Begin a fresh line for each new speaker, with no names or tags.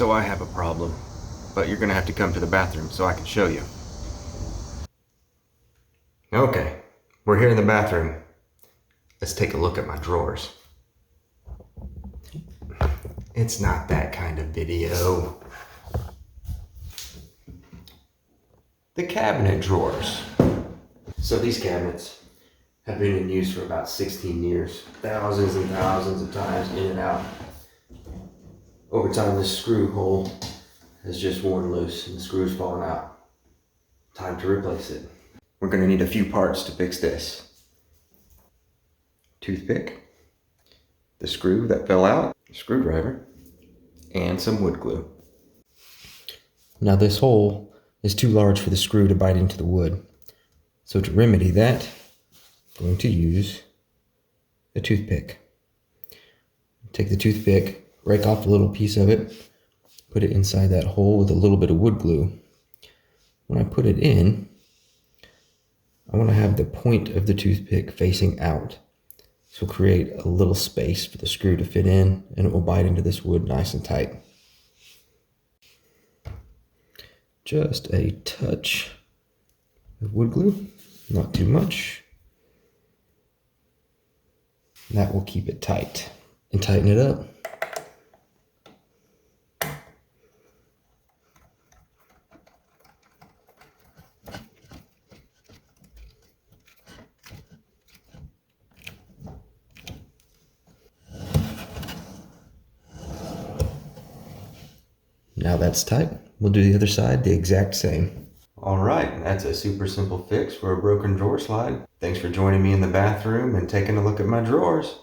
So I have a problem, but you're gonna have to come to the bathroom so I can show you. Okay, we're here in the bathroom. Let's take a look at my drawers. It's not that kind of video. The cabinet drawers. So these cabinets have been in use for about 16 years. Thousands and thousands of times in and out. Over time, this screw hole has just worn loose and the screw's fallen out. Time to replace it. We're gonna need a few parts to fix this. Toothpick, the screw that fell out, screwdriver, and some wood glue. Now this hole is too large for the screw to bite into the wood. So to remedy that, I'm going to use a toothpick. Take the toothpick, break off a little piece of it, put it inside that hole with a little bit of wood glue. When I put it in, I want to have the point of the toothpick facing out. This will create a little space for the screw to fit in, and it will bite into this wood nice and tight. Just a touch of wood glue, not too much. That will keep it tight. And tighten it up. Now that's tight. We'll do the other side the exact same. All right, that's a super simple fix for a broken drawer slide. Thanks for joining me in the bathroom and taking a look at my drawers.